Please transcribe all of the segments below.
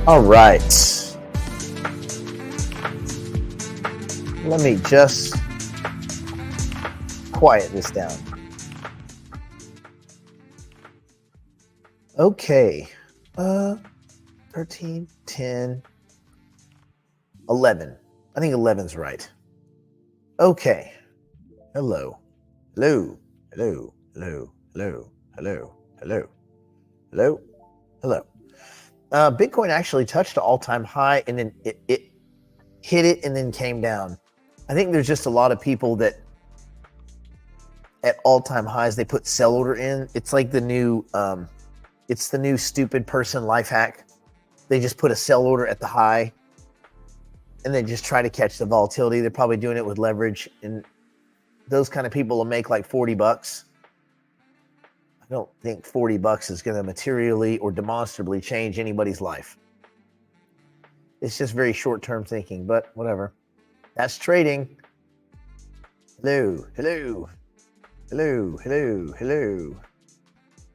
All right. Let me just quiet this down. Okay. 13, 10, 11. I think 11's right. Okay. Hello. Hello. Hello. Hello. Hello. Hello. Hello. Hello. Hello. Bitcoin actually touched an all-time high, and then it hit it and then came down. I think there's just a lot of people that at all-time highs they put sell order in. It's like the new stupid person life hack. They just put a sell order at the high and then just try to catch the volatility. They're probably doing it with leverage, and those kind of people will make like $40. I don't think $40 is going to materially or demonstrably change anybody's life. It's just very short-term thinking, but whatever. That's trading. Hello, hello, hello, hello, hello,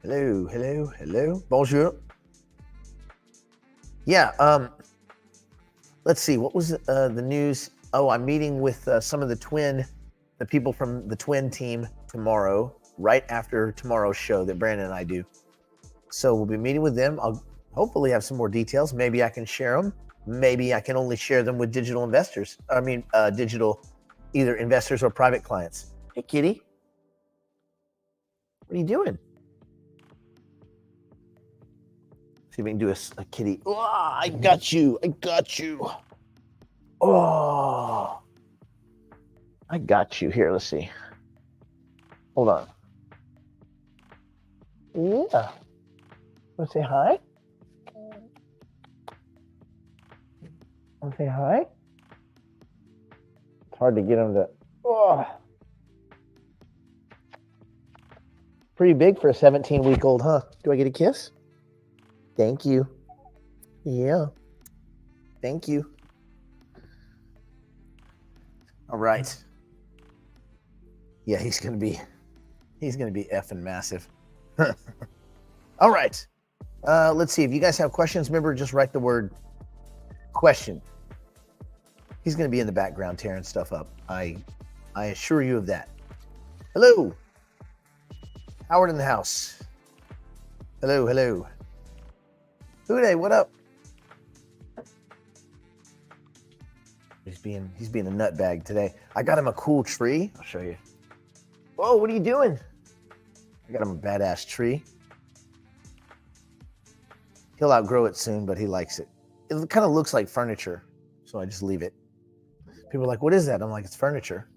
hello, hello, hello. Bonjour. Yeah. Let's see. What was the news? Oh, I'm meeting with some of the people from the Twin team tomorrow, right after tomorrow's show that Brandon and I do. So we'll be meeting with them. I'll hopefully have some more details. Maybe I can share them. Maybe I can only share them with digital investors. Digital, either investors or private clients. Hey, kitty. What are you doing? See if we can do a kitty. Oh, I got you. I got you. Oh, I got you. Here, let's see. Hold on. Yeah. Want to say hi? Want to say hi? It's hard to get them to. Oh. Pretty big for a 17-week-old, huh? Do I get a kiss? Thank you. Yeah. Thank you. All right. Yeah, he's gonna be effing massive. All right. Let's see. If you guys have questions, remember, just write the word question. He's gonna be in the background tearing stuff up. I assure you of that. Hello. Howard in the house. Hello, hello. Uday, what up? He's being a nutbag today. I got him a cool tree. I'll show you. Whoa, what are you doing? I got him a badass tree. He'll outgrow it soon, but he likes it. It kind of looks like furniture, so I just leave it. People are like, what is that? I'm like, it's furniture.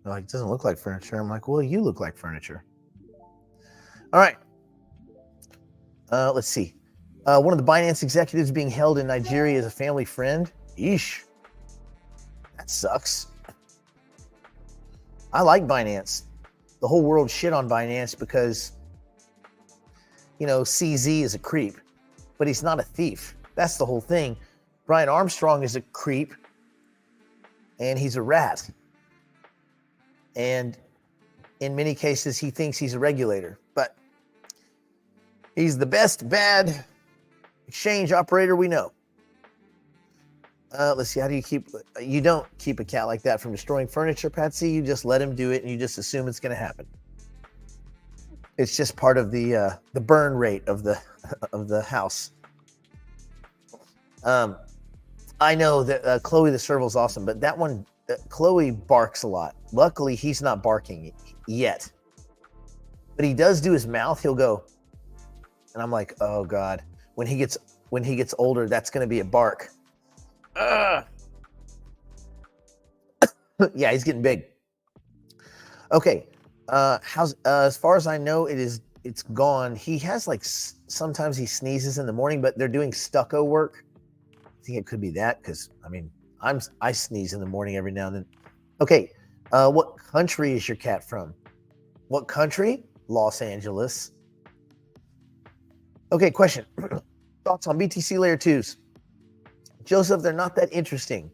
They're like, it doesn't look like furniture. I'm like, well, you look like furniture. All right. Let's see. One of the Binance executives being held in Nigeria is a family friend. Yeesh. That sucks. I like Binance. The whole world shit on Binance because, CZ is a creep, but he's not a thief. That's the whole thing. Brian Armstrong is a creep, and he's a rat. And in many cases, he thinks he's a regulator, but he's the best bad exchange operator we know. Let's see. How do you don't keep a cat like that from destroying furniture, Patsy. You just let him do it and you just assume it's going to happen. It's just part of the burn rate of the house. I know that Chloe the serval's awesome, but that one, Chloe barks a lot. Luckily, he's not barking yet, but he does do his mouth. He'll go, and I'm like, oh God. When he gets older, that's going to be a bark. Yeah, he's getting big. Okay. As far as I know, it's gone. He has sometimes he sneezes in the morning, but they're doing stucco work. I think it could be that because I sneeze in the morning every now and then. Okay. What country is your cat from? What country? Los Angeles. Okay, question. Thoughts on BTC layer 2s? Joseph, they're not that interesting.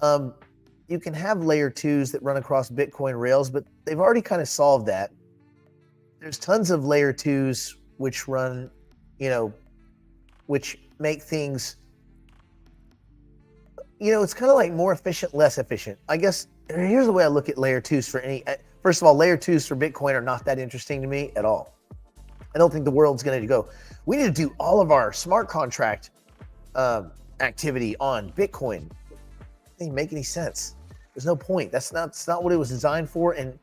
You can have layer 2s that run across Bitcoin rails, but they've already kind of solved that. There's tons of layer 2s which run, which make things, it's kind of like more efficient, less efficient. I guess here's the way I look at layer twos for first of all, layer twos for Bitcoin are not that interesting to me at all. I don't think the world's going to go, we need to do all of our smart contract activity on Bitcoin. It doesn't make any sense. There's no point. That's not what it was designed for. And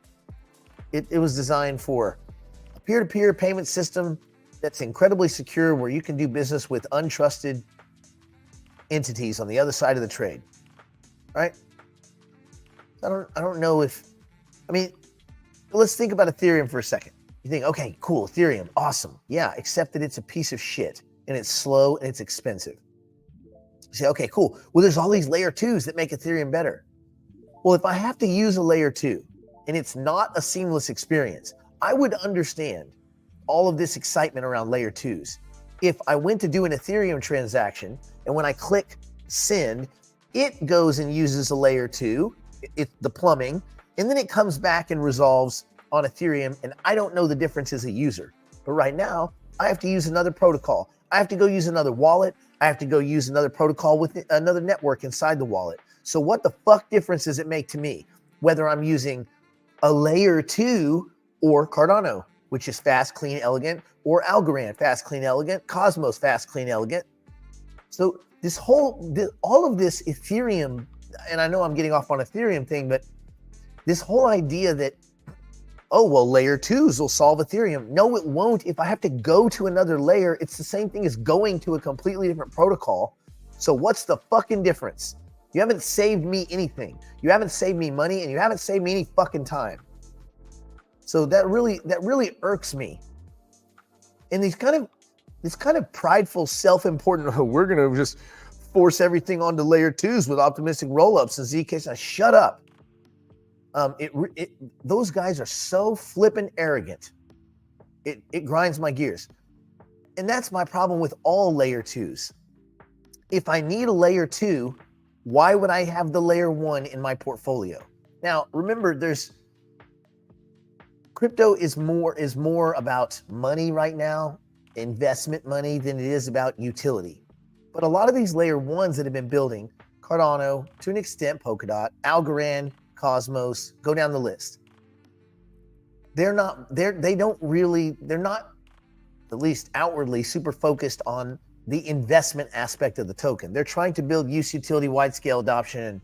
it was designed for a peer-to-peer payment system that's incredibly secure, where you can do business with untrusted entities on the other side of the trade, right? I don't know let's think about Ethereum for a second. You think, okay, cool, Ethereum, awesome. Yeah, except that it's a piece of shit and it's slow and it's expensive. You say, okay, cool. Well, there's all these layer twos that make Ethereum better. Well, if I have to use a layer two and it's not a seamless experience, I would understand all of this excitement around layer twos if I went to do an Ethereum transaction and when I click send, it goes and uses a layer two, it's the plumbing, and then it comes back and resolves on Ethereum, and I don't know the difference as a user. But right now, I have to use another protocol. I have to go use another wallet. I have to go use another protocol with another network inside the wallet. So what the fuck difference does it make to me whether I'm using a layer two or Cardano, which is fast, clean, elegant, or Algorand, fast, clean, elegant, Cosmos, fast, clean, elegant? So all of this Ethereum, and I know I'm getting off on Ethereum thing, but this whole idea that, oh, well, layer twos will solve Ethereum. No, it won't. If I have to go to another layer, it's the same thing as going to a completely different protocol. So what's the fucking difference? You haven't saved me anything. You haven't saved me money, and you haven't saved me any fucking time. So that really irks me. And this kind of prideful, self-important, we're going to just force everything onto layer twos with optimistic rollups and ZK. Now, shut up. Those guys are so flippin' arrogant. It grinds my gears. And that's my problem with all layer twos. If I need a layer two, why would I have the layer one in my portfolio? Now, remember, crypto is more about money right now, investment money, than it is about utility. But a lot of these layer ones that have been building, Cardano, to an extent, Polkadot, Algorand, Cosmos, go down the list. They're not, at least outwardly, super focused on the investment aspect of the token. They're trying to build use utility, wide scale adoption,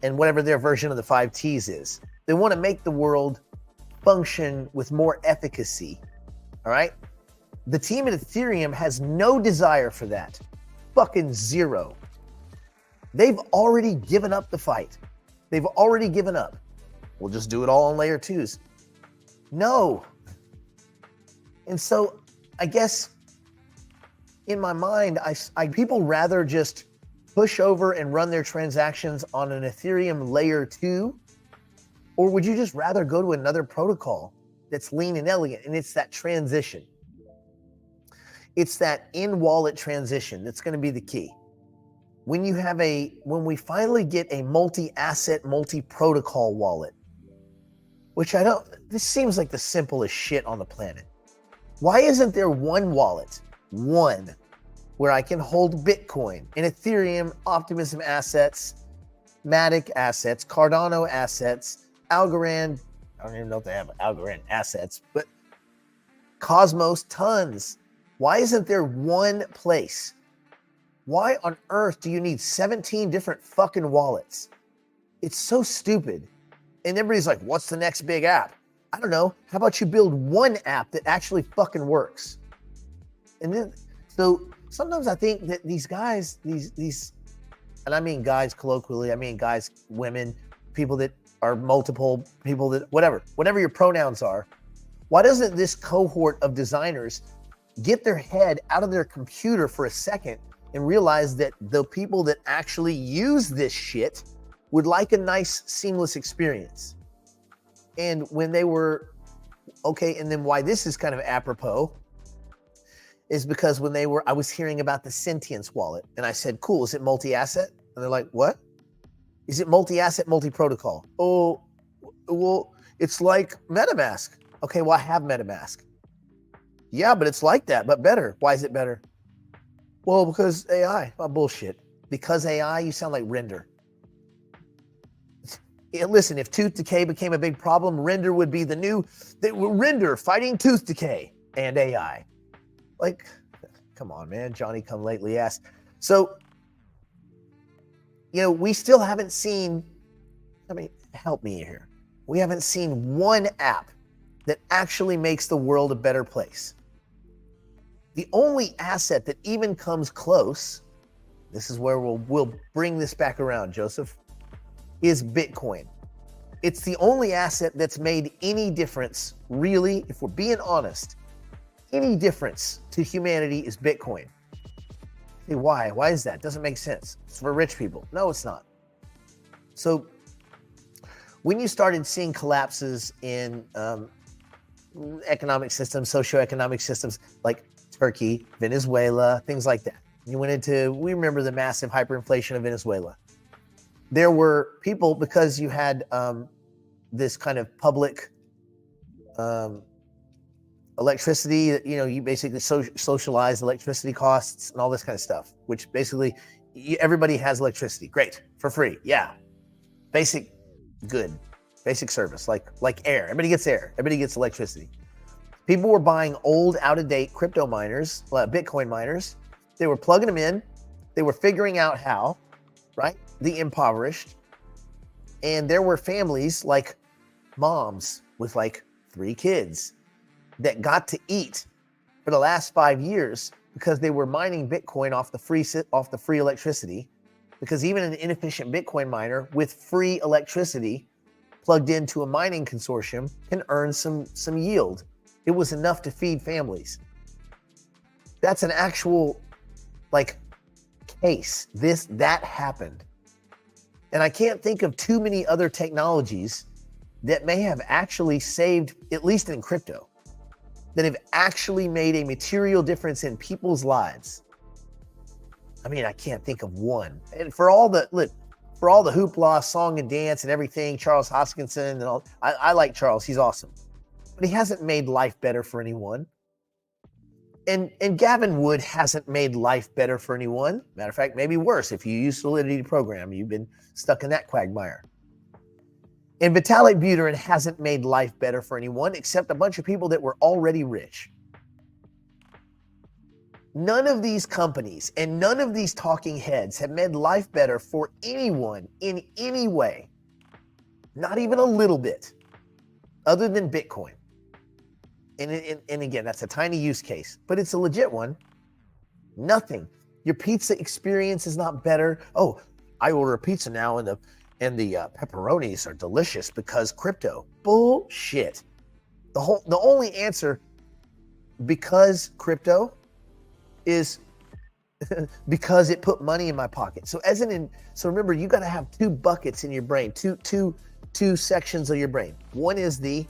and whatever their version of the 5 T's is. They want to make the world function with more efficacy. All right. The team at Ethereum has no desire for that. Fucking zero. They've already given up the fight. They've already given up. We'll just do it all on layer twos. No. And so I guess in my mind, people rather just push over and run their transactions on an Ethereum layer two, or would you just rather go to another protocol that's lean and elegant? And it's that transition. It's that in-wallet transition that's going to be the key. When we finally get a multi-asset, multi-protocol wallet, which this seems like the simplest shit on the planet. Why isn't there one wallet, where I can hold Bitcoin and Ethereum, Optimism assets, Matic assets, Cardano assets, Algorand, I don't even know if they have Algorand assets, but Cosmos, tons. Why isn't there one place? Why on earth do you need 17 different fucking wallets? It's so stupid. And everybody's like, what's the next big app? I don't know. How about you build one app that actually fucking works? And then, so sometimes I think that these guys, these, and I mean guys colloquially, I mean guys, women, people that are multiple, people that, whatever your pronouns are, why doesn't this cohort of designers get their head out of their computer for a second and realize that the people that actually use this shit would like a nice, seamless experience? And when they were, okay, and then why this is kind of apropos is because I was hearing about the Sentience wallet, and I said, cool, is it multi-asset? And they're like, what? Is it multi-asset, multi-protocol? Oh, well, it's like MetaMask. Okay, well, I have MetaMask. Yeah, but it's like that, but better. Why is it better? Well, because AI, bullshit. Because AI, you sound like Render. Listen, if tooth decay became a big problem, Render would be the new Render fighting tooth decay and AI. Like, come on, man. Johnny come lately asked. So, we still haven't seen, help me here. We haven't seen one app that actually makes the world a better place. The only asset that even comes close, this is where we'll bring this back around, Joseph, is Bitcoin. It's the only asset that's made any difference, really, if we're being honest, any difference to humanity is Bitcoin. Hey, why? Why is that? Doesn't make sense. It's for rich people. No, it's not. So when you started seeing collapses in economic systems, socioeconomic systems like Turkey, Venezuela, things like that, we remember the massive hyperinflation of Venezuela. There were people, because you had this kind of public electricity, you basically socialize electricity costs and all this kind of stuff, which basically everybody has electricity. Great, for free. Yeah. Basic good, basic service, like air. Everybody gets air. Everybody gets electricity. People were buying old, out-of-date crypto miners, Bitcoin miners. They were plugging them in. They were figuring out how, right? The impoverished. And there were families like moms with like 3 kids that got to eat for the last 5 years because they were mining Bitcoin off the free electricity. Because even an inefficient Bitcoin miner with free electricity plugged into a mining consortium can earn some yield. It was enough to feed families. That's an actual case. That happened. And I can't think of too many other technologies that may have actually saved, at least in crypto, that have actually made a material difference in people's lives. I can't think of one. And for all the hoopla, song and dance and everything, Charles Hoskinson and all, I like Charles, he's awesome. But he hasn't made life better for anyone. And Gavin Wood hasn't made life better for anyone. Matter of fact, maybe worse. If you use Solidity to program, you've been stuck in that quagmire. And Vitalik Buterin hasn't made life better for anyone except a bunch of people that were already rich. None of these companies and none of these talking heads have made life better for anyone in any way. Not even a little bit, other than Bitcoin. And again, that's a tiny use case, but it's a legit one. Nothing. Your pizza experience is not better. Oh, I order a pizza now and the pepperonis are delicious because crypto. Bullshit. The only answer, because crypto, is because it put money in my pocket. So remember, you got to have 2 buckets in your brain, two sections of your brain. One is the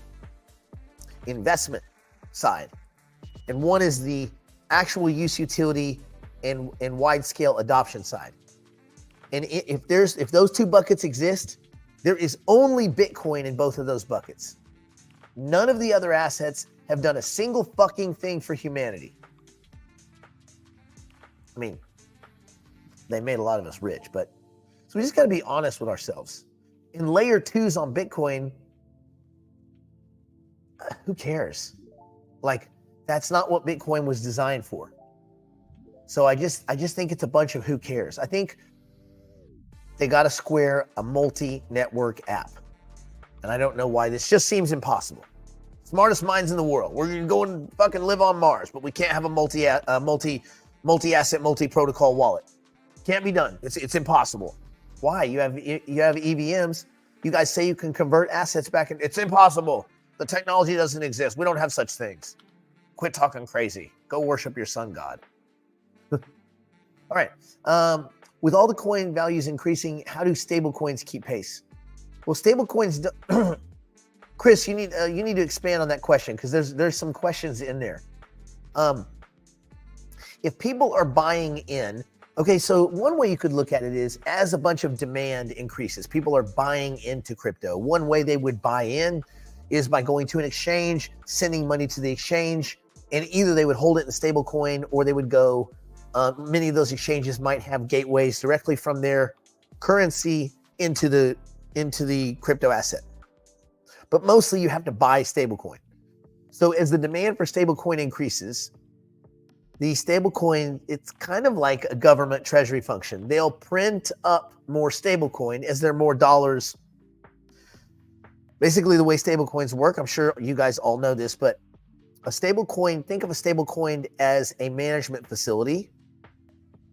investment side, and one is the actual use utility and wide scale adoption side. And if those 2 buckets exist, there is only Bitcoin in both of those buckets. None of the other assets have done a single fucking thing for humanity. They made a lot of us rich, so we just got to be honest with ourselves. In layer 2s on Bitcoin, who cares? That's not what Bitcoin was designed for. So I just think it's a bunch of who cares. I think they got to square a multi-network app. And I don't know why. This just seems impossible. Smartest minds in the world. We're going to go and fucking live on Mars, but we can't have a multi-asset, multi-protocol wallet. Can't be done. It's impossible. Why? You have EVMs. You guys say you can convert assets back in. It's impossible. The technology doesn't exist. We don't have such things. Quit talking crazy. Go worship your sun god. All right. With all the coin values increasing, how do stablecoins keep pace? Well, stablecoins, Chris, you need to expand on that question, because there's some questions in there. If people are buying in, okay, so one way you could look at it is as a bunch of demand increases, people are buying into crypto. One way they would buy in is by going to an exchange, sending money to the exchange, and either they would hold it in stablecoin or they would go Many of those exchanges might have gateways directly from their currency into the crypto asset. But mostly you have to buy stablecoin. So as the demand for stablecoin increases, the stablecoin, it's kind of like a government treasury function. They'll print up more stablecoin as there are more dollars. Basically, the way stablecoins work, I'm sure you guys all know this, but a stablecoin, think of a stablecoin as a management facility,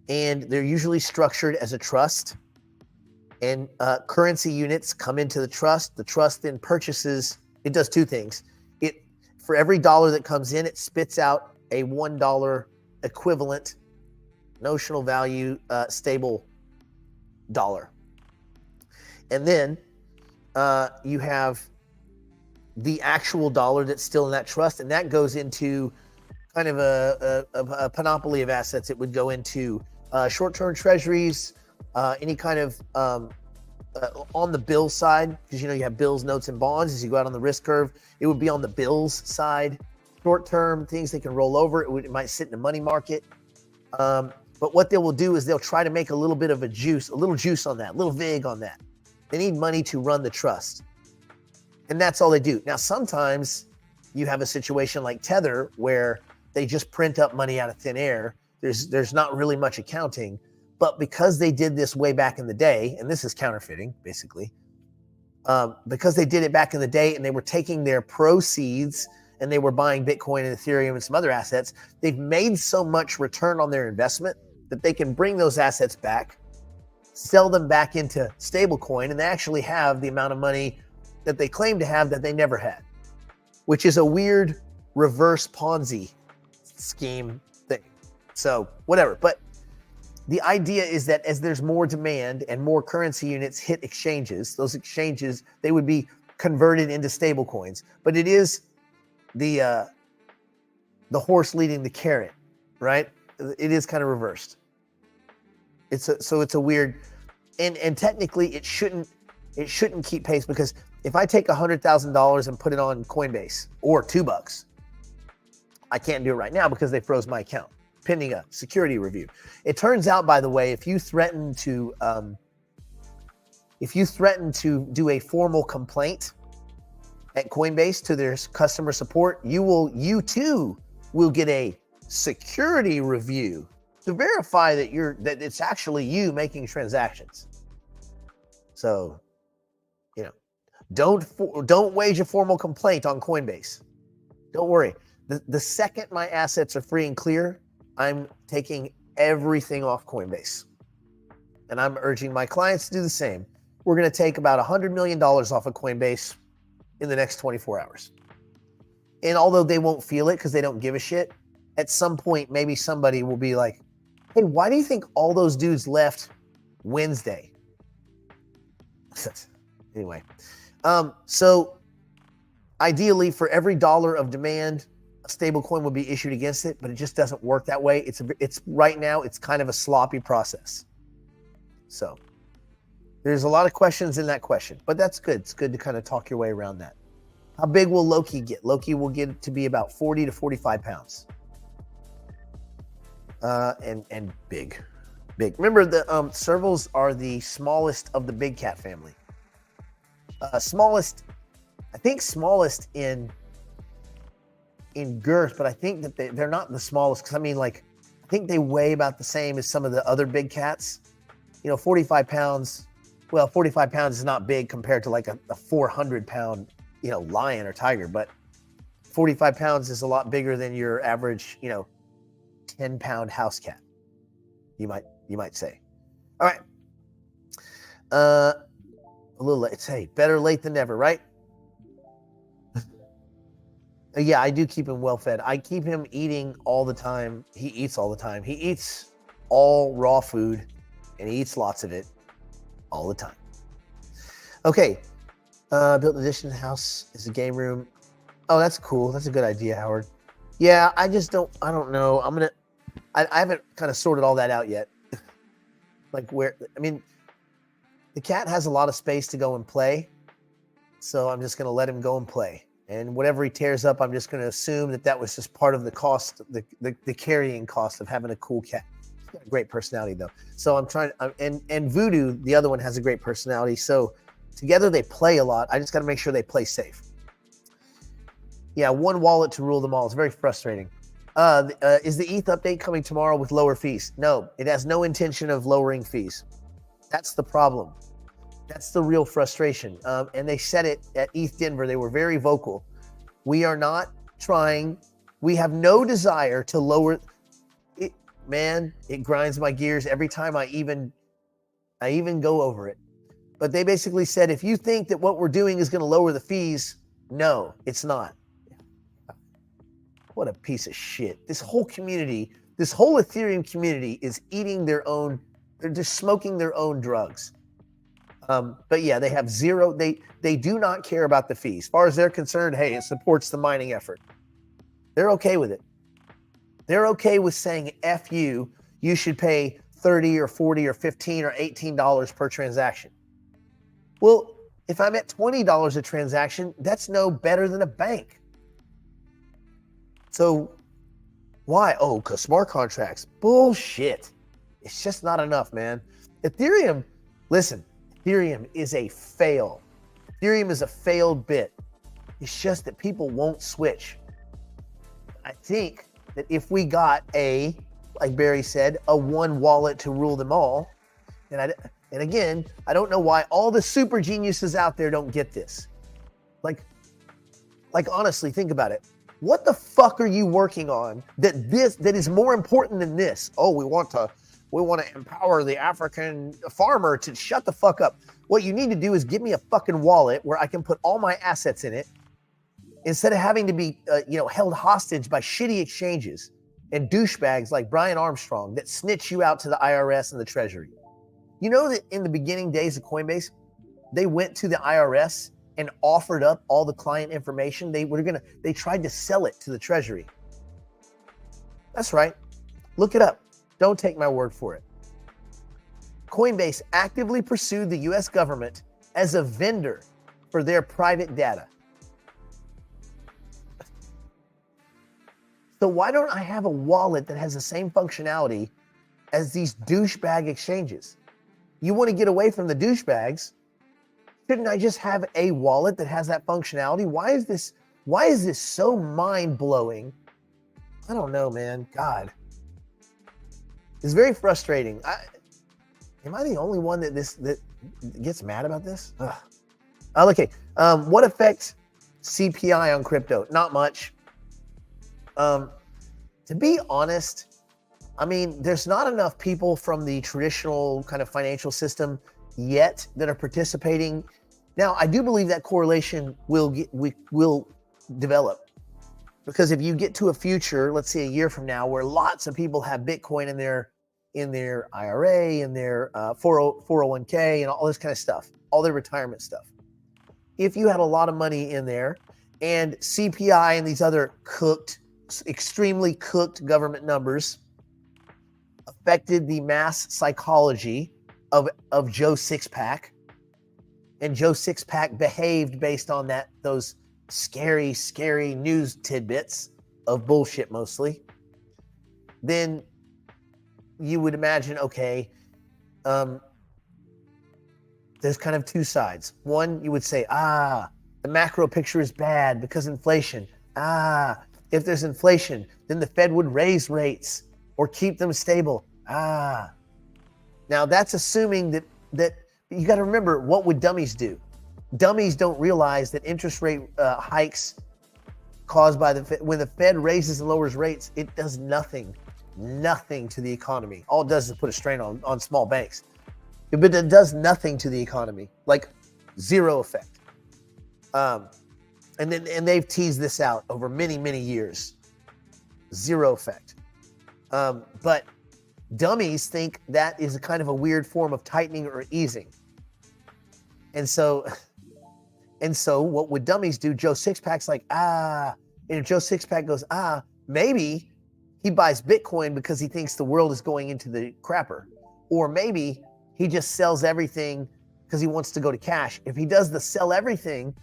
and they're usually structured as a trust. And currency units come into the trust. The trust then purchases, it does two things. For every dollar that comes in, it spits out a $1 equivalent notional value stable dollar. And then you have the actual dollar that's still in that trust, and that goes into kind of a panoply of assets. It would go into short-term treasuries, any kind of on the bill side, because you have bills, notes, and bonds. As you go out on the risk curve, it would be on the bills side. Short-term things they can roll over. It might sit in a money market. But what they will do is they'll try to make a little bit of a little juice on that, a little vig on that. They need money to run the trust. And that's all they do. Now, sometimes you have a situation like Tether where they just print up money out of thin air. There's not really much accounting. But because they did this way back in the day, and this is counterfeiting, basically, because they did it back in the day and they were taking their proceeds and they were buying Bitcoin and Ethereum and some other assets, they've made so much return on their investment that they can bring those assets back, sell them back into stablecoin, and they actually have the amount of money that they claim to have that they never had, which is a weird reverse Ponzi scheme thing. So whatever, but the idea is that as there's more demand and more currency units hit exchanges, those exchanges, they would be converted into stable coins. But it is the horse leading the carrot, right? It is kind of reversed. So it's a weird, and technically it shouldn't keep pace, because if I take $100,000 and put it on Coinbase or $2, I can't do it right now because they froze my account, pending a security review. It turns out, by the way, if you threaten to do a formal complaint at Coinbase to their customer support, you too will get a security review to verify that it's actually you making transactions. So, don't wage a formal complaint on Coinbase. Don't worry. The second my assets are free and clear, I'm taking everything off Coinbase. And I'm urging my clients to do the same. We're going to take about $100 million off of Coinbase in the next 24 hours. And although they won't feel it because they don't give a shit, at some point, maybe somebody will be like, hey, why do you think all those dudes left Wednesday? Anyway, so ideally for every dollar of demand, a stable coin would be issued against it, but it just doesn't work that way. It's right now, it's kind of a sloppy process. So there's a lot of questions in that question, but that's good. It's good to kind of talk your way around that. How big will Loki get? Loki will get it to be about 40 to 45 pounds. And big. Remember, the servals are the smallest of the big cat family. Smallest in girth, but I think that they're not the smallest, because I think they weigh about the same as some of the other big cats. 45 pounds. Well, 45 pounds is not big compared to like a 400 pound, lion or tiger, but 45 pounds is a lot bigger than your average, 10 pound house cat. You might say. All right. A little late. Hey, better late than never, right? Yeah, I do keep him well fed. I keep him eating all the time. He eats all the time. He eats all raw food, and he eats lots of it all the time. Okay. Built an addition to the house as a game room. Oh, that's cool. That's a good idea, Howard. Yeah, I don't know. I haven't kind of sorted all that out yet. The cat has a lot of space to go and play. So I'm just going to let him go and play. And whatever he tears up, I'm just going to assume that was just part of the cost, the carrying cost of having a cool cat. got a great personality though. So I'm trying, and Voodoo, the other one, has a great personality. So together they play a lot. I just got to make sure they play safe. Yeah, one wallet to rule them all. It's very frustrating. Is the ETH update coming tomorrow with lower fees? No, it has no intention of lowering fees. That's the problem. That's the real frustration. And they said it at ETH Denver. They were very vocal. We are not trying. We have no desire to lower it. Man, it grinds my gears every time I even go over it. But they basically said, if you think that what we're doing is going to lower the fees, no, it's not. What a piece of shit. This whole community, this whole Ethereum community is eating their own, they're just smoking their own drugs. But yeah, they have zero, they do not care about the fees. As far as they're concerned, hey, it supports the mining effort. They're okay with it. They're okay with saying, F you, you should pay 30 or 40 or 15 or $18 per transaction. Well, if I'm at $20 a transaction, that's no better than a bank. So why? Oh, because smart contracts. Bullshit. It's just not enough, man. Ethereum, listen, Ethereum is a fail. Ethereum is a failed bit. It's just that people won't switch. I think that if we got like Barry said, a one wallet to rule them all, and again, I don't know why all the super geniuses out there don't get this. Like honestly, think about it. What the fuck are you working on that is more important than this? Oh, we want to empower the African farmer to shut the fuck up. What you need to do is give me a fucking wallet where I can put all my assets in it instead of having to be held hostage by shitty exchanges and douchebags like Brian Armstrong that snitch you out to the IRS and the Treasury. You know that in the beginning days of Coinbase, they went to the IRS and offered up all the client information. They tried to sell it to the Treasury. That's right. Look it up. Don't take my word for it. Coinbase actively pursued the US government as a vendor for their private data. So why don't I have a wallet that has the same functionality as these douchebag exchanges? You want to get away from the douchebags? Shouldn't I just have a wallet that has that functionality? Why is this so mind-blowing? I don't know, man. God. It's very frustrating. Am I the only one that gets mad about this? Ugh. Okay. What affects CPI on crypto? Not much. To be honest, I mean, there's not enough people from the traditional kind of financial system yet that are participating. Now, I do believe that correlation will develop, because if you get to a future, let's say a year from now, where lots of people have Bitcoin in their IRA, in their 401k, and all this kind of stuff, all their retirement stuff. If you had a lot of money in there, and CPI and these other extremely cooked government numbers affected the mass psychology of Joe Sixpack, and Joe Sixpack behaved based on those scary news tidbits of bullshit mostly, then you would imagine, okay, there's kind of two sides. One, you would say, the macro picture is bad because inflation. If there's inflation, then the Fed would raise rates or keep them stable. Now that's assuming that you got to remember, what would dummies do? Dummies don't realize that interest rate hikes caused by when the Fed raises and lowers rates, it does nothing to the economy. All it does is put a strain on small banks, but it does nothing to the economy, like zero effect. And they've teased this out over many years. Zero effect. But dummies think that is a kind of a weird form of tightening or easing. And so what would dummies do? Joe Sixpack's like, and if Joe Sixpack goes, maybe he buys Bitcoin because he thinks the world is going into the crapper. Or maybe he just sells everything because he wants to go to cash. If he does the sell everything,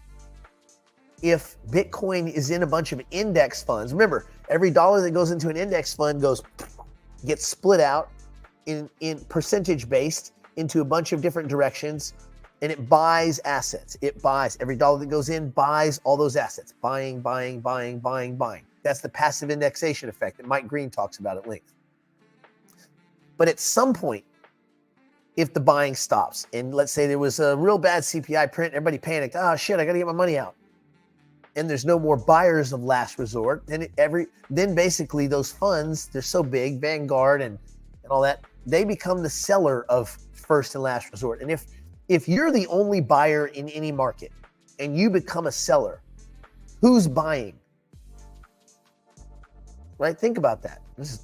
if Bitcoin is in a bunch of index funds, remember, every dollar that goes into an index fund gets split out in percentage based into a bunch of different directions, and it buys assets. It buys every dollar that goes in, buys all those assets. Buying, buying, buying, buying, buying. That's the passive indexation effect that Mike Green talks about at length. But at some point, if the buying stops, and let's say there was a real bad CPI print, everybody panicked, oh shit, I got to get my money out. And there's no more buyers of last resort, then basically those funds, they're so big, Vanguard and all that, they become the seller of first and last resort. And if you're the only buyer in any market and you become a seller, who's buying? Right? Think about that. This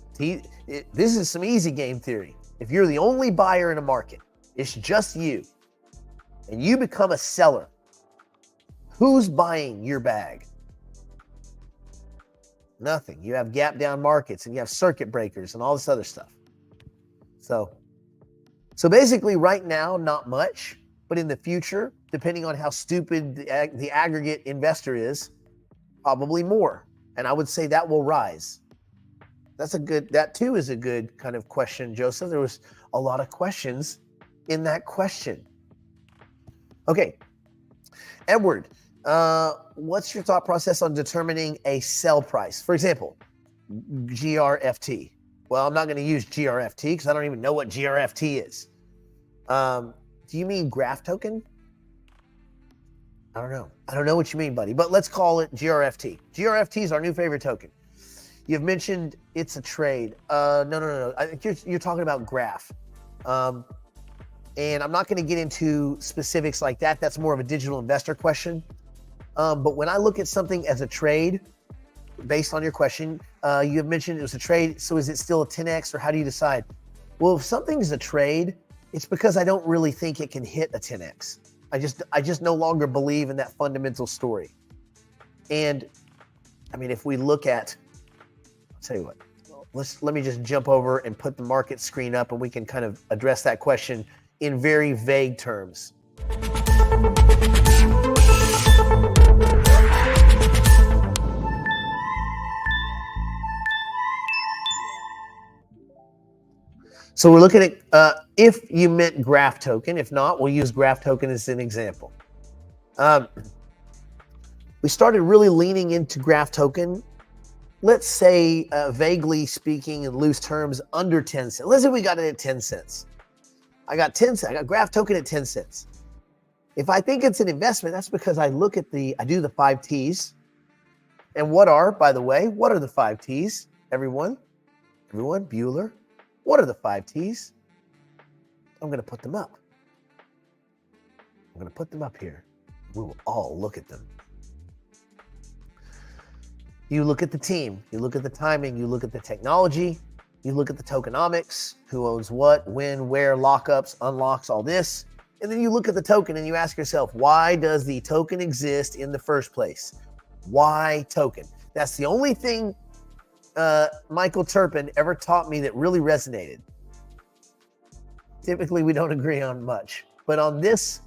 is some easy game theory. If you're the only buyer in a market, it's just you, and you become a seller, who's buying your bag? Nothing. You have gap down markets and you have circuit breakers and all this other stuff. So basically right now, not much, but in the future, depending on how stupid the aggregate investor is, probably more. And I would say that will rise. That too is a good kind of question, Joseph. There was a lot of questions in that question. Okay. Edward, what's your thought process on determining a sell price? For example, GRFT. Well, I'm not going to use GRFT because I don't even know what GRFT is. Do you mean graph token? I don't know. I don't know what you mean, buddy, but let's call it GRFT. GRFT is our new favorite token. You've mentioned it's a trade. No. I think you're talking about graph. And I'm not going to get into specifics like that. That's more of a digital investor question. But when I look at something as a trade, based on your question, you have mentioned it was a trade. So is it still a 10X, or how do you decide? Well, if something's a trade, it's because I don't really think it can hit a 10X. I just no longer believe in that fundamental story. And I mean, if we look at, I'll tell you what, let me just jump over and put the market screen up, and we can kind of address that question in very vague terms. So we're looking at, if you meant graph token, if not, we'll use graph token as an example. We started really leaning into graph token, let's say, vaguely speaking in loose terms, under 10 cents. Let's say we got it at 10 cents. I got 10 cents. I got graph token at 10 cents. If I think it's an investment, that's because I do the 5 T's. And by the way, what are the 5 T's? Everyone, Bueller. What are the 5 T's? I'm going to put them up. I'm going to put them up here. We will all look at them. You look at the team, you look at the timing, you look at the technology, you look at the tokenomics, who owns what, when, where, lockups, unlocks, all this. And then you look at the token and you ask yourself, why does the token exist in the first place? Why token? That's the only thing Michael Turpin ever taught me that really resonated. Typically, we don't agree on much, but on this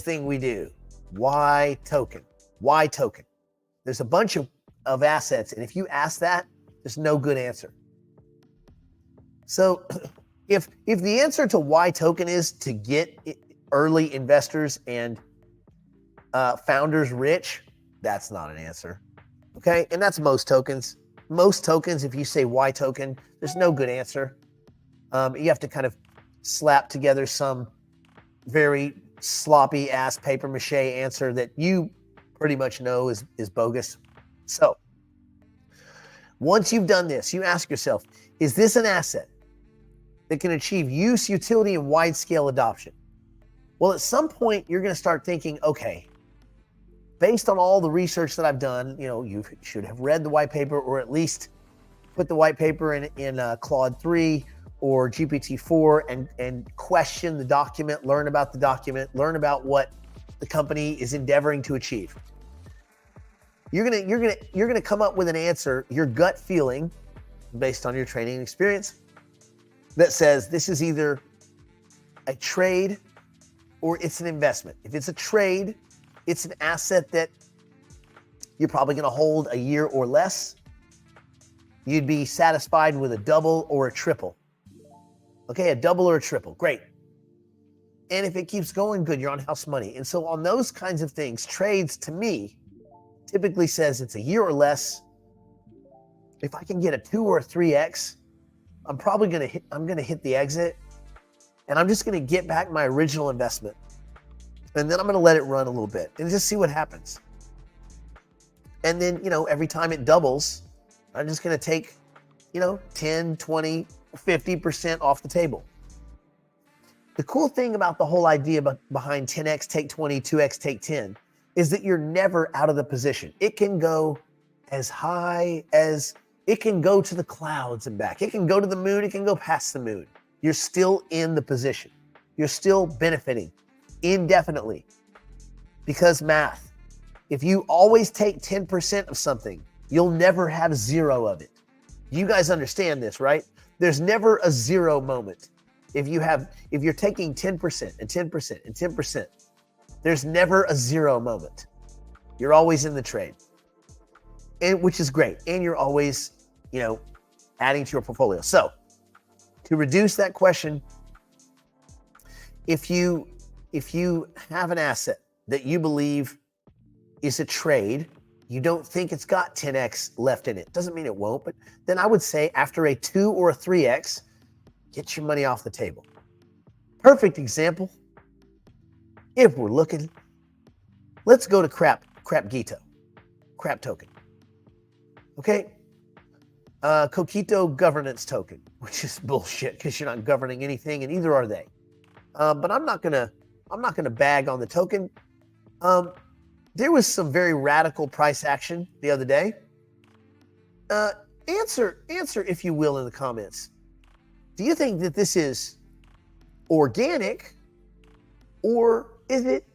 thing we do. Why token? Why token? There's a bunch of assets, and if you ask that, there's no good answer. So if the answer to why token is to get early investors and founders rich, that's not an answer. Okay, and that's most tokens. Most tokens, if you say why token, there's no good answer. You have to kind of slap together some very sloppy ass paper mache answer that you pretty much know is bogus. So once you've done this, you ask yourself, is this an asset that can achieve use, utility, and wide scale adoption? Well, at some point you're going to start thinking, okay, based on all the research that I've done, you should have read the white paper, or at least put the white paper in Claude 3 or GPT-4 and question the document, learn about the document, learn about what the company is endeavoring to achieve. You're gonna come up with an answer, your gut feeling, based on your training and experience, that says this is either a trade or it's an investment. If it's a trade, it's an asset that you're probably going to hold a year or less. You'd be satisfied with a double or a triple. Okay, a double or a triple, great. And if it keeps going, good, you're on house money. And so on those kinds of things, trades to me typically says it's a year or less. If I can get a 2 or a 3x, I'm probably going to hit the exit, and I'm just going to get back my original investment. And then I'm going to let it run a little bit and just see what happens. And then, every time it doubles, I'm just going to take, 10, 20, 50% off the table. The cool thing about the whole idea behind 10x take 20, 2x take 10 is that you're never out of the position. It can go as high as, it can go to the clouds and back. It can go to the moon. It can go past the moon. You're still in the position. You're still benefiting indefinitely because math. If you always take 10% of something, you'll never have zero of it. You guys understand this, right? There's never a zero moment. If you're taking 10% and 10% and 10%, there's never a zero moment. You're always in the trade, and which is great. And you're always, adding to your portfolio. So to reduce that question, if you have an asset that you believe is a trade, you don't think it's got 10x left in it. Doesn't mean it won't, but then I would say after a 2 or a 3x, get your money off the table. Perfect example. If we're looking, let's go to crap token. Okay. Coquito governance token, which is bullshit because you're not governing anything, and neither are they. But I'm not gonna bag on the token. There was some very radical price action the other day. Answer if you will in the comments. Do you think that this is organic or is it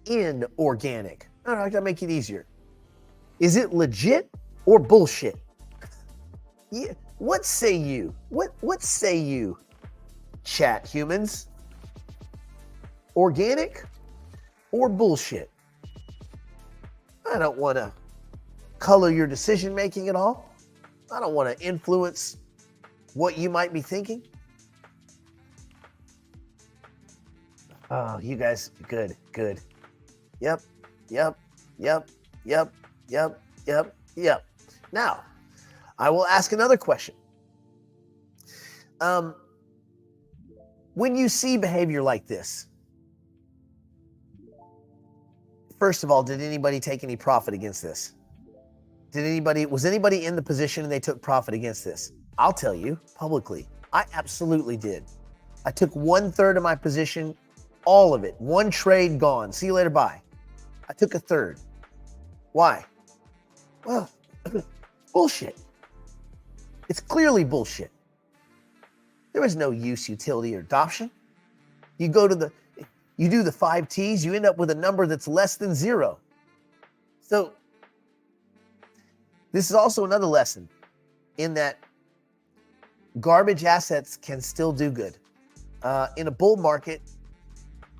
inorganic? I don't know, I gotta make it easier. Is it legit or bullshit? Yeah, what say you? What say you, chat humans? Organic or bullshit? I don't want to color your decision making at all. I don't want to influence what you might be thinking. Oh, you guys, good. Yep. Now, I will ask another question. When you see behavior like this, first of all, did anybody take any profit against this? Was anybody in the position and they took profit against this? I'll tell you publicly, I absolutely did. I took 1/3 of my position, all of it, one trade gone. See you later, bye. I took 1/3. Why? Well, bullshit. It's clearly bullshit. There is no use, utility, or adoption. You do the 5 T's, you end up with a number that's less than 0. So this is also another lesson in that garbage assets can still do good. In a bull market,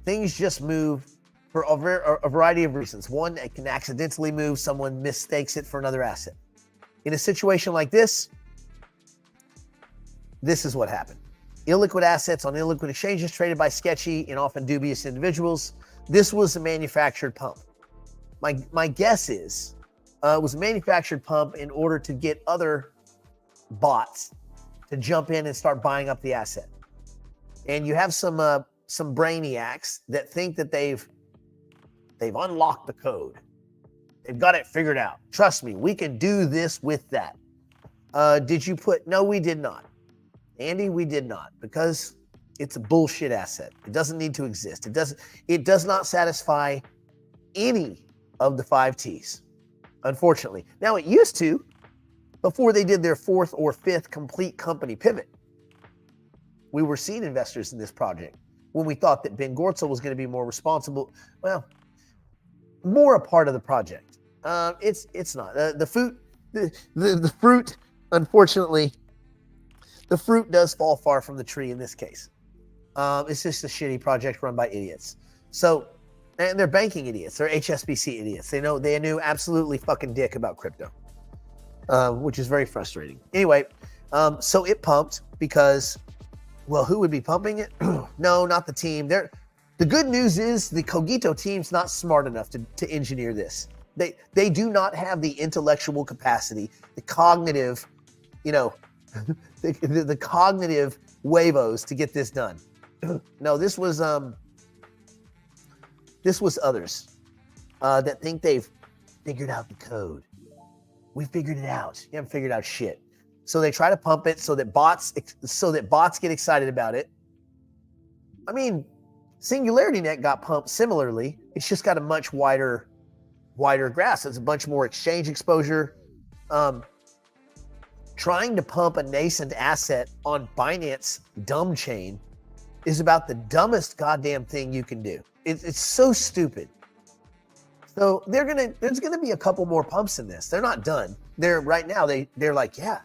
things just move for a variety of reasons. One, it can accidentally move. Someone mistakes it for another asset. In a situation like this is what happened. Illiquid assets on illiquid exchanges traded by sketchy and often dubious individuals. This was a manufactured pump. My guess is it was a manufactured pump in order to get other bots to jump in and start buying up the asset. And you have some brainiacs that think that they've unlocked the code. They've got it figured out. Trust me, we can do this with that. No, we did not. Andy, we did not, because it's a bullshit asset. It doesn't need to exist. It does not satisfy any of the 5 T's, unfortunately. Now, it used to before they did their 4th or 5th complete company pivot. We were seed investors in this project when we thought that Ben Gortzel was going to be more responsible. Well, more a part of the project. It's not. The fruit, unfortunately, the fruit does fall far from the tree in this case. It's just a shitty project run by idiots. So, and they're banking idiots. They're HSBC idiots. They knew absolutely fucking dick about crypto, which is very frustrating. Anyway, so it pumped because Well, who would be pumping it? No, not the team. The good news is the Cogito team's not smart enough to engineer this. They do not have the intellectual capacity, the cognitive, the cognitive huevos to get this done. No, this was others that think they've figured out the code. We figured it out. You haven't figured out shit. So they try to pump it so that bots get excited about it. I mean, SingularityNet got pumped similarly. It's just got a much wider grasp. It's a bunch more exchange exposure. Trying to pump a nascent asset on Binance dumb chain is about the dumbest goddamn thing you can do. It's so stupid. So there's gonna be a couple more pumps in this. They're not done. They're like, yeah,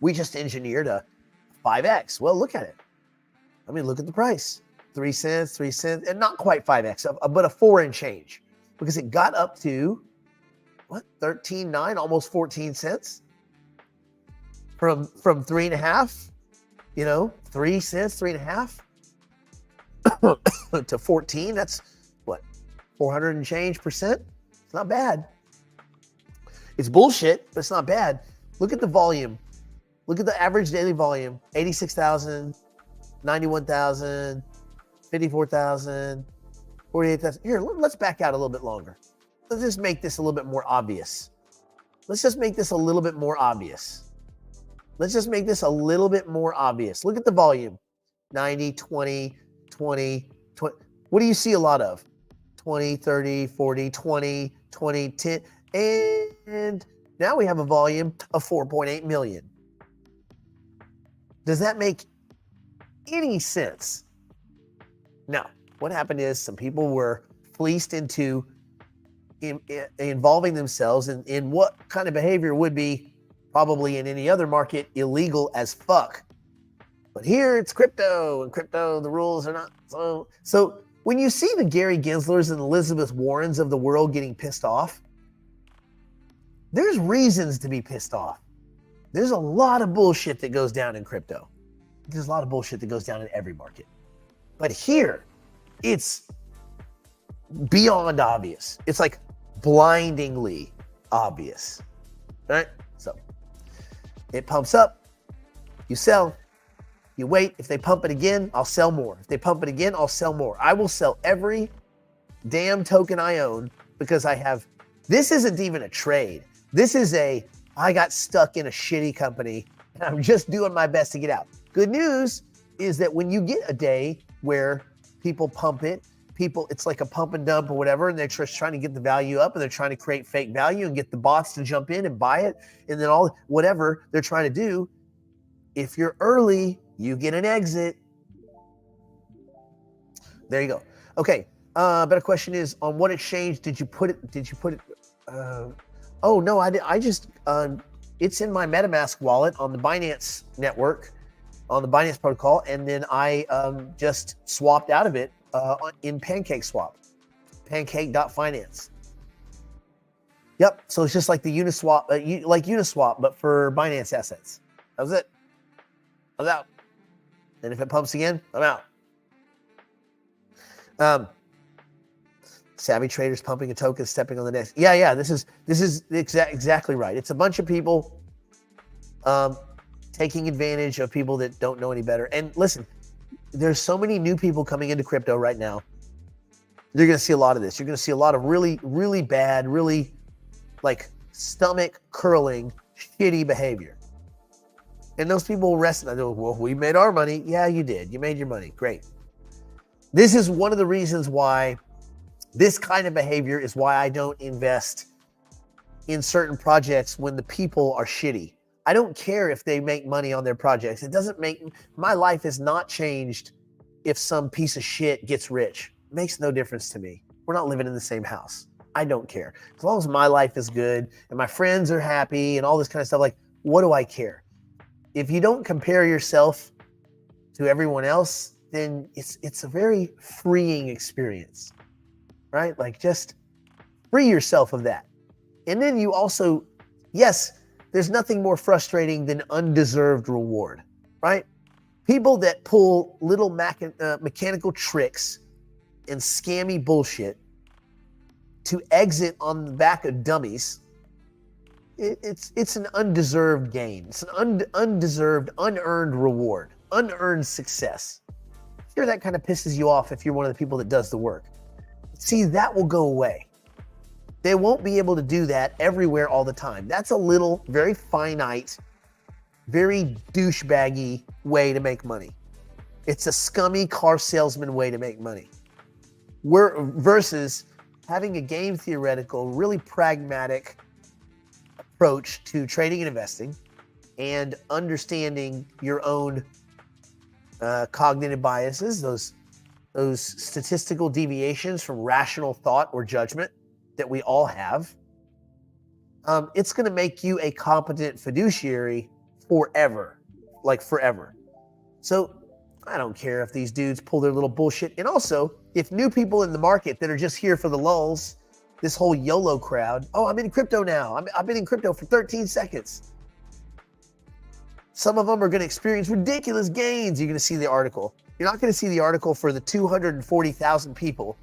we just engineered a 5x. Well, look at it. I mean, look at the price. 3 cents, and not quite 5x, but a 4 and change, because it got up to 13.9, almost 14 cents from 3.5, 3 cents, 3.5 to 14. That's 400 and change percent. It's not bad. It's bullshit, but it's not bad. Look at the volume. Look at the average daily volume: 86,000, 91,000. 54,000, 48,000. Here, let's back out a little bit longer. Let's just make this a little bit more obvious. Look at the volume. 90, 20, 20, 20. What do you see a lot of? 20, 30, 40, 20, 20, 10. And now we have a volume of 4.8 million. Does that make any sense? No. What happened is some people were fleeced into involving themselves in what kind of behavior would be probably in any other market illegal as fuck. But here it's crypto, and crypto, the rules are not so. So when you see the Gary Genslers and Elizabeth Warrens of the world getting pissed off, there's reasons to be pissed off. There's a lot of bullshit that goes down in crypto. There's a lot of bullshit that goes down in every market. But here, it's beyond obvious. It's like blindingly obvious, right? So it pumps up, you sell, you wait. If they pump it again, I'll sell more. If they pump it again, I'll sell more. I will sell every damn token I own because this isn't even a trade. This is I got stuck in a shitty company and I'm just doing my best to get out. Good news is that when you get a day where people pump it, it's like a pump and dump or whatever, and they're just trying to get the value up, and they're trying to create fake value and get the bots to jump in and buy it, and then whatever they're trying to do. If you're early, you get an exit. There you go. Okay. Better question is, on what exchange did you put it? Oh no, I just it's in my MetaMask wallet on the Binance network, on the Binance protocol, and then I just swapped out of it in PancakeSwap, pancake.finance. Yep, so it's just like the Uniswap, like Uniswap, but for Binance assets. That was it. I was out. And if it pumps again, I'm out. Savvy traders pumping a token, stepping on the next. Yeah, this is exactly right. It's a bunch of people taking advantage of people that don't know any better. And listen, there's so many new people coming into crypto right now. You're going to see a lot of this. You're going to see a lot of really, really bad, really like stomach curling, shitty behavior. And those people rest. I go, well, we made our money. Yeah, you did. You made your money. Great. This is one of the reasons why this kind of behavior is why I don't invest in certain projects when the people are shitty. I don't care if they make money on their projects. It doesn't make my life is not changed if some piece of shit gets rich. It makes no difference to me. We're not living in the same house. I don't care. As long as my life is good and my friends are happy and all this kind of stuff, like, what do I care? If you don't compare yourself to everyone else, then it's a very freeing experience, right? Like, just free yourself of that. And then you also, yes, there's nothing more frustrating than undeserved reward, right? People that pull little mechanical tricks and scammy bullshit to exit on the back of dummies, it's an undeserved gain. It's an undeserved, unearned reward, unearned success. Sure, that kind of pisses you off if you're one of the people that does the work. See, that will go away. They won't be able to do that everywhere all the time. That's a little, very finite, very douchebaggy way to make money. It's a scummy car salesman way to make money. Versus having a game theoretical, really pragmatic approach to trading and investing and understanding your own cognitive biases, those statistical deviations from rational thought or judgment that we all have. It's going to make you a competent fiduciary forever, like forever. So I don't care if these dudes pull their little bullshit. And also, if new people in the market that are just here for the lulls, this whole YOLO crowd, oh, I'm in crypto now. I've been in crypto for 13 seconds. Some of them are going to experience ridiculous gains. You're going to see the article. You're not going to see the article for the 240,000 people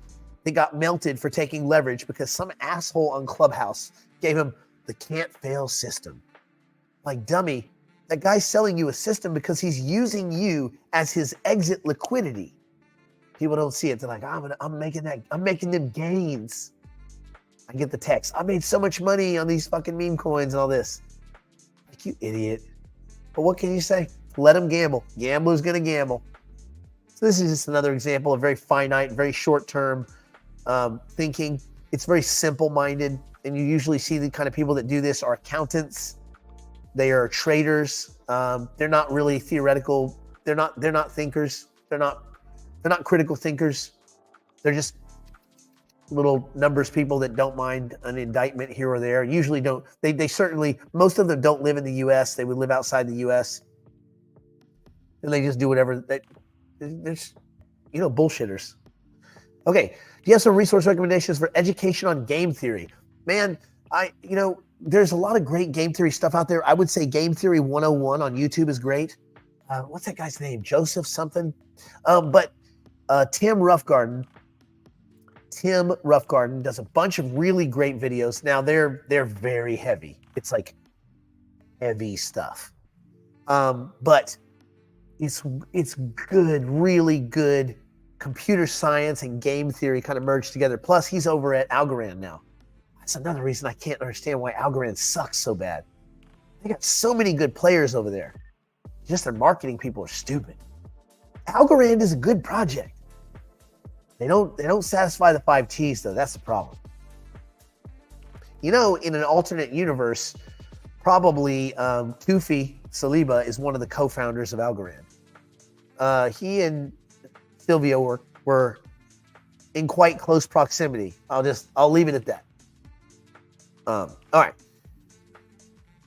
that got melted for taking leverage because some asshole on Clubhouse gave him the can't fail system. Like, dummy, that guy's selling you a system because he's using you as his exit liquidity. People don't see it. They're like, I'm making them gains. I get the text. I made so much money on these fucking meme coins and all this. Like, you idiot. But what can you say? Let them gamble. Gambler's going to gamble. So this is just another example of very finite, very short-term thinking. It's very simple-minded, and you usually see the kind of people that do this are accountants. They are traders. They're not really theoretical. They're not thinkers. They're not critical thinkers. They're just little numbers people that don't mind an indictment here or there. Usually don't. They certainly, most of them don't live in the U.S. They would live outside the U.S. and they just do whatever. There's, bullshitters. Okay, do you have some resource recommendations for education on game theory? Man, there's a lot of great game theory stuff out there. I would say Game Theory 101 on YouTube is great. What's that guy's name? Joseph something? But Tim Roughgarden does a bunch of really great videos. Now they're very heavy. It's like heavy stuff. But it's good, really good computer science and game theory kind of merged together. Plus he's over at Algorand now. That's another reason I can't understand why Algorand sucks so bad. They got so many good players over there. Just their marketing people are stupid. Algorand is a good project. They don't satisfy the 5 T's though. That's the problem. In an alternate universe, probably Tufi Saliba is one of the co-founders of Algorand. He and Silvio were in quite close proximity. I'll leave it at that. All right.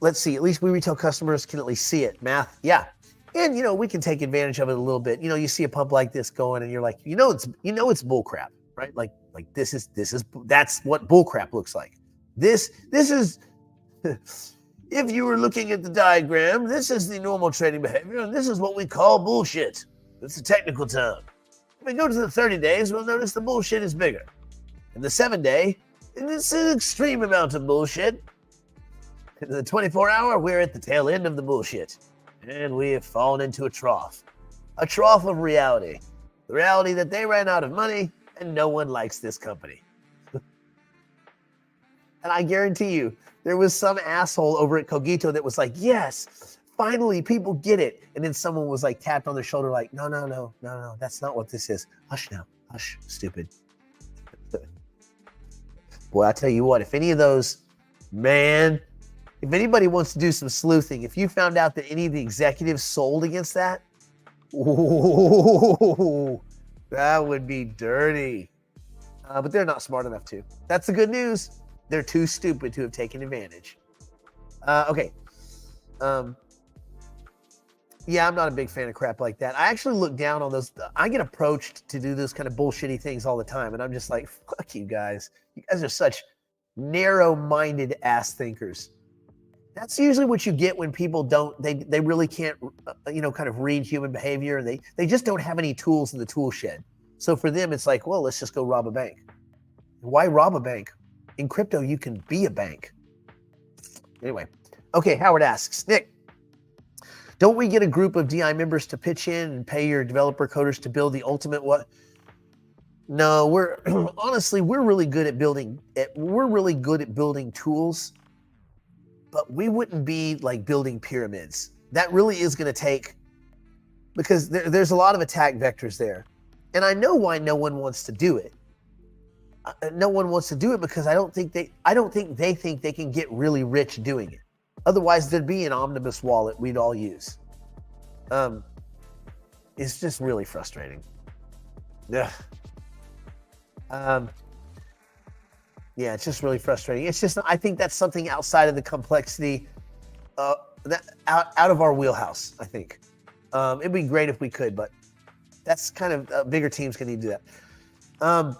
Let's see. At least we retail customers can at least see it. Math, yeah. And we can take advantage of it a little bit. You see a pump like this going, and you're like, it's bull crap, right? Like that's what bull crap looks like. This is, if you were looking at the diagram, this is the normal trading behavior, and this is what we call bullshit. It's a technical term. If we go to the 30 days, we'll notice the bullshit is bigger. And the 7-day, it's an extreme amount of bullshit. In the 24-hour, we're at the tail end of the bullshit. And we have fallen into a trough of reality. The reality that they ran out of money and no one likes this company. And I guarantee you, there was some asshole over at Cogito that was like, yes, finally people get it. And then someone was like tapped on their shoulder like, no, that's not what this is. Hush now, hush, stupid. Boy, I tell you what, if any of those, if anybody wants to do some sleuthing, if you found out that any of the executives sold against that, ooh, that would be dirty. But they're not smart enough to. That's the good news. They're too stupid to have taken advantage. Okay. Yeah, I'm not a big fan of crap like that. I actually look down on those. I get approached to do those kind of bullshitty things all the time. And I'm just like, fuck you guys. You guys are such narrow-minded ass thinkers. That's usually what you get when people don't, they really can't, kind of read human behavior. They just don't have any tools in the tool shed. So for them, it's like, well, let's just go rob a bank. Why rob a bank? In crypto, you can be a bank. Anyway, okay, Howard asks, Nick, don't we get a group of DI members to pitch in and pay your developer coders to build the ultimate what? No, we're honestly, we're really good at building tools, but we wouldn't be like building pyramids. That really is going to take, because there's a lot of attack vectors there. And I know why no one wants to do it. No one wants to do it because I don't think they think they can get really rich doing it. Otherwise, there'd be an omnibus wallet we'd all use. It's just really frustrating. Yeah. Yeah, it's just really frustrating. It's just, I think that's something outside of the complexity, that out of our wheelhouse, I think. It'd be great if we could, but that's kind of, bigger teams can need to do that.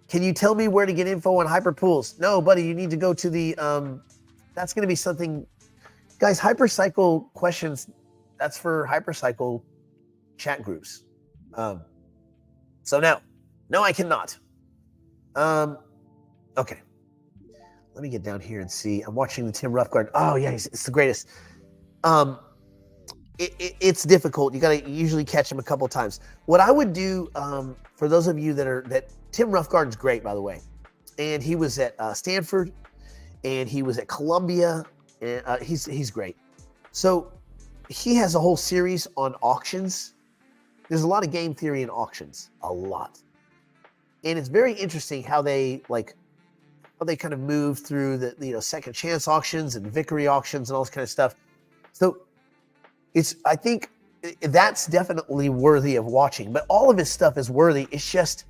Can you tell me where to get info on hyperpools? No, buddy, you need to go to the, that's going to be something, guys, hypercycle questions, that's for hypercycle chat groups. So no, I cannot. Okay. Let me get down here and see. I'm watching the Tim Roughguard. Oh yeah, it's the greatest. It's difficult. You got to usually catch him a couple of times. What I would do, for those of you that Tim Roughguard's great, by the way, and he was at Stanford, and he was at Columbia, and he's great. So he has a whole series on auctions. There's a lot of game theory in auctions, a lot, and it's very interesting how they kind of move through the second chance auctions and victory auctions and all this kind of stuff. So I think that's definitely worthy of watching, but all of his stuff is worthy. It's just,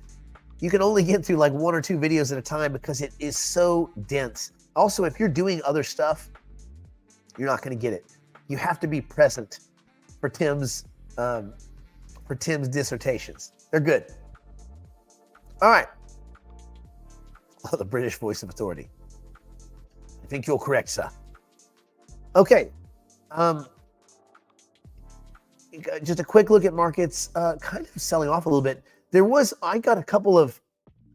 you can only get through like 1 or 2 videos at a time because it is so dense. Also, if you're doing other stuff, you're not going to get it. You have to be present for Tim's dissertations. They're good. All right. Oh, the British voice of authority. I think you're correct, sir. Okay. Just a quick look at markets, kind of selling off a little bit. I got a couple of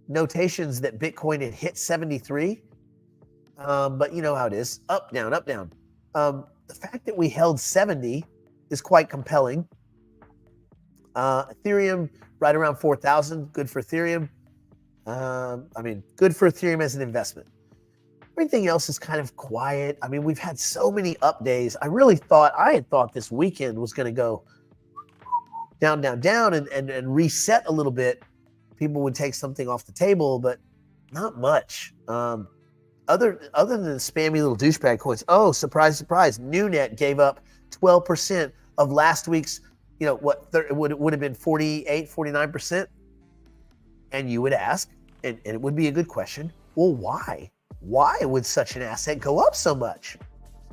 notations that Bitcoin had hit 73, but you know how it is, up, down, up, down. The fact that we held 70 is quite compelling. Ethereum right around 4,000, good for Ethereum. Good for Ethereum as an investment. Everything else is kind of quiet. I mean, we've had so many up days. I had thought this weekend was going to go down, down, down and reset a little bit. People would take something off the table, but not much. Other than spammy little douchebag coins. Oh, surprise, surprise. NewNet gave up 12% of last week's, it would have been 48, 49%. And you would ask, and it would be a good question, well, why? Why would such an asset go up so much?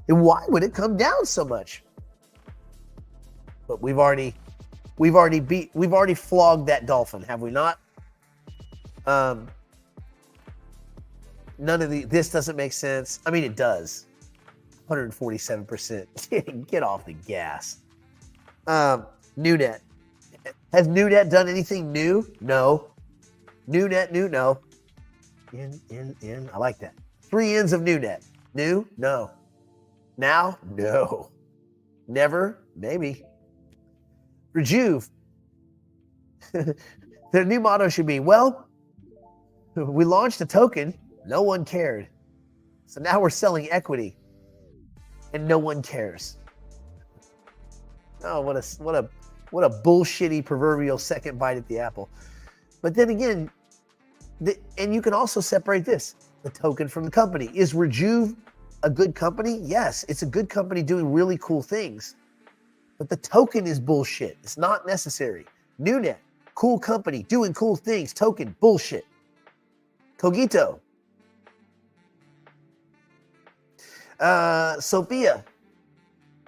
And why would it come down so much? But we've already flogged that dolphin, have we not? This doesn't make sense. I mean, it does. 147%. Get off the gas. NewNet. Has NewNet done anything new? No. NewNet, new, no. In. I like that. 3 N's of NewNet. New? No. Now? No. Never? Maybe. Rejuve. Their new motto should be, well, we launched a token, no one cared. So now we're selling equity, and no one cares. Oh, what a bullshitty proverbial second bite at the apple. But then again, and you can also separate this, the token from the company. Is Rejuve a good company? Yes, it's a good company doing really cool things. But the token is bullshit. It's not necessary. NewNet, cool company, doing cool things. Token, bullshit. Cogito. Sophia,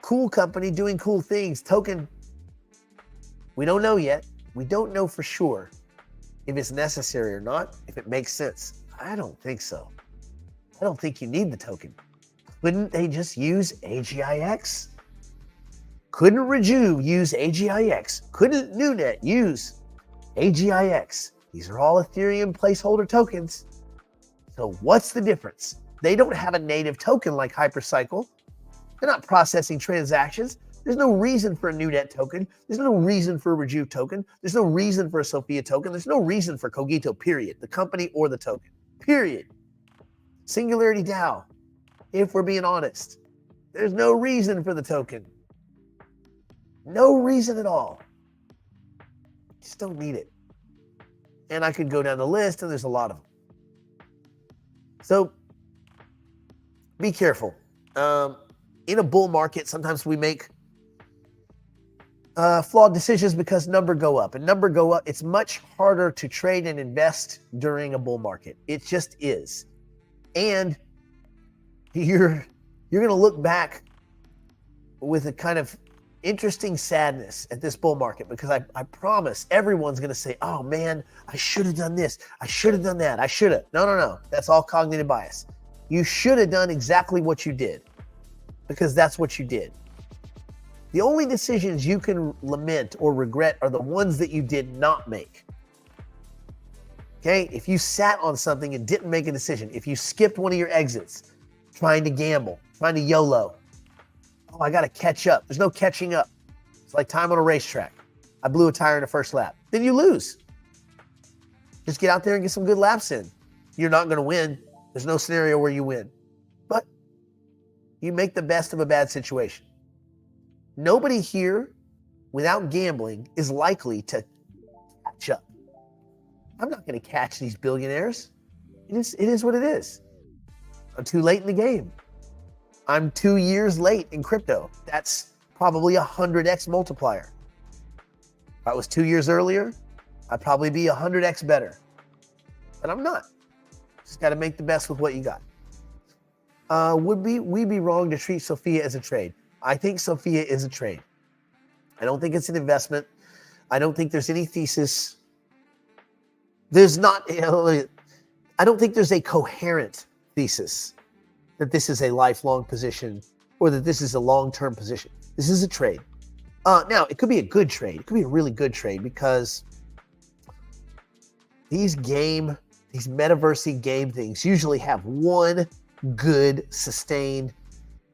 cool company, doing cool things. Token, we don't know yet. We don't know for sure if it's necessary or not, if it makes sense. I don't think so. I don't think you need the token. Couldn't they just use AGIX? Couldn't Rejuve use AGIX? Couldn't NewNet use AGIX? These are all Ethereum placeholder tokens. So what's the difference? They don't have a native token like Hypercycle. They're not processing transactions. There's no reason for a NewNet token. There's no reason for a Rejuve token. There's no reason for a Sophia token. There's no reason for Cogito, period. The company or the token, period. Singularity DAO, if we're being honest. There's no reason for the token. No reason at all. Just don't need it. And I could go down the list, and there's a lot of them. So be careful. In a bull market, sometimes we make flawed decisions because numbers go up. And numbers go up. It's much harder to trade and invest during a bull market. It just is. And you're going to look back with a kind of interesting sadness at this bull market, because I promise everyone's going to say, oh man, I should have done this. I should have done that. I should have. No. That's all cognitive bias. You should have done exactly what you did, because that's what you did. The only decisions you can lament or regret are the ones that you did not make. Okay? If you sat on something and didn't make a decision, if you skipped one of your exits, trying to gamble, trying to YOLO, oh, I got to catch up. There's no catching up. It's like time on a racetrack. I blew a tire in the first lap. Then you lose. Just get out there and get some good laps in. You're not going to win. There's no scenario where you win. But you make the best of a bad situation. Nobody here, without gambling, is likely to catch up. I'm not going to catch these billionaires. It is what it is. I'm too late in the game. I'm 2 years late in crypto. That's probably 100x multiplier. If I was 2 years earlier, I'd probably be 100x better. But I'm not. Just got to make the best with what you got. Would we be wrong to treat Sophia as a trade? I think Sophia is a trade. I don't think it's an investment. I don't think there's any thesis. There's not, I don't think there's a coherent thesis that this is a lifelong position or that this is a long-term position. This is a trade. Now, it could be a good trade. It could be a really good trade, because these metaverse game things usually have one good, sustained,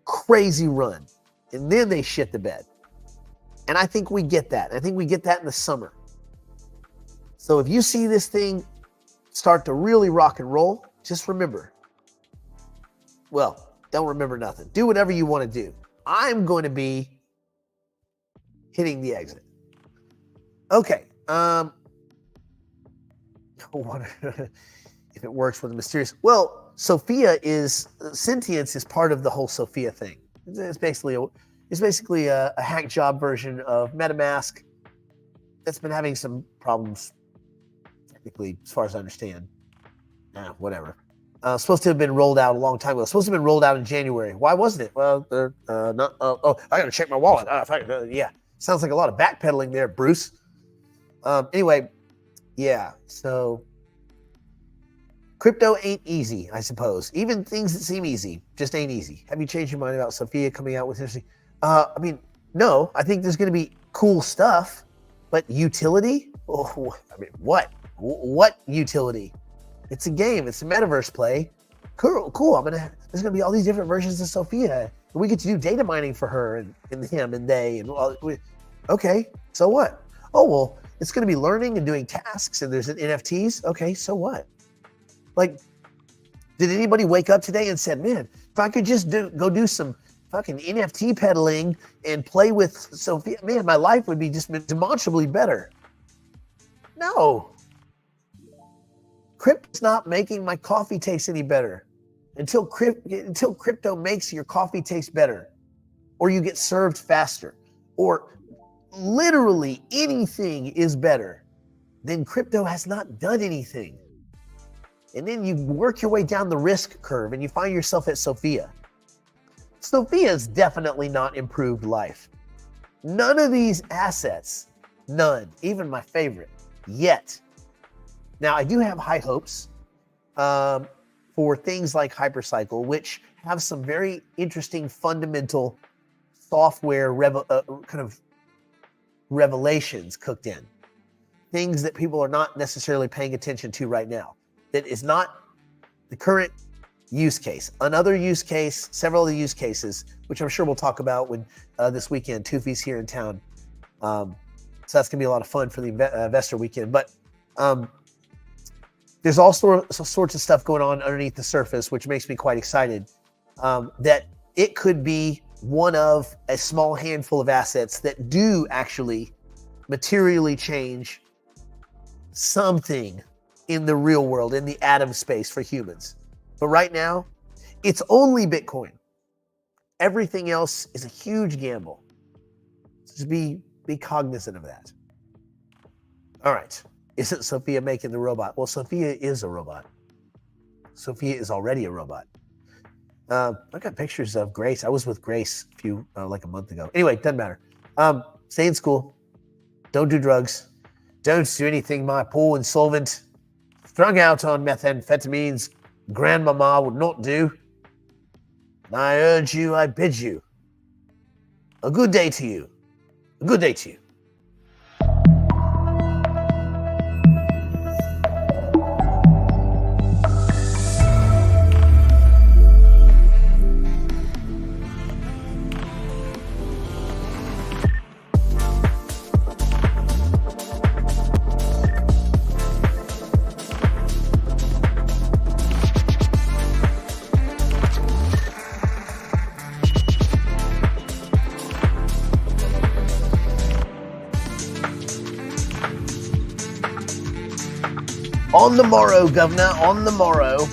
crazy run, and then they shit the bed. And I think we get that. I think we get that in the summer. So if you see this thing start to really rock and roll, just remember, well, don't remember nothing. Do whatever you want to do. I'm going to be hitting the exit. Okay. If it works with the mysterious, well, sentience is part of the whole Sophia thing. It's basically a hack job version of MetaMask that's been having some problems, technically, as far as I understand. Whatever. Supposed to have been rolled out a long time ago. Supposed to have been rolled out in January. Why wasn't it? Well, I got to check my wallet. Yeah. Sounds like a lot of backpedaling there, Bruce. Anyway, yeah. So crypto ain't easy, I suppose. Even things that seem easy just ain't easy. Have you changed your mind about Sophia coming out with this? No. I think there's going to be cool stuff, but utility? Oh, what? What utility? It's a game. It's a metaverse play. Cool. There's gonna be all these different versions of Sophia. We get to do data mining for her and him and they and all. Okay, so what? Oh well, it's gonna be learning and doing tasks, and there's NFTs. Okay, so what? Like, did anybody wake up today and said, man, if I could just go do some fucking NFT peddling and play with Sophia, man, my life would be just demonstrably better. No. Crypto's not making my coffee taste any better until crypto makes your coffee taste better, or you get served faster, or literally anything is better. Then crypto has not done anything. And then you work your way down the risk curve and you find yourself at Sophia. Sophia's definitely not improved life. None of these assets, none, even my favorite, yet. Now, I do have high hopes for for things like hypercycle, which have some very interesting fundamental software kind of revelations cooked in. Things that people are not necessarily paying attention to right now. That is not the current use case. Another use case, several of the use cases, which I'm sure we'll talk about when this weekend, Toofy's here in town. So that's gonna be a lot of fun for the investor weekend. But there's all sorts of stuff going on underneath the surface, which makes me quite excited. That it could be one of a small handful of assets that do actually materially change something in the real world, in the atom space for humans. But right now, it's only Bitcoin. Everything else is a huge gamble. So just be cognizant of that. All right. Isn't Sophia making the robot? Well, Sophia is a robot. Sophia is already a robot. I got pictures of Grace. I was with Grace like a month ago. Anyway, doesn't matter. Stay in school. Don't do drugs. Don't do anything my poor insolvent, strung out on methamphetamines grandmama would not do. And I urge you, I bid you, a good day to you. A good day to you. On the morrow, Governor, on the morrow.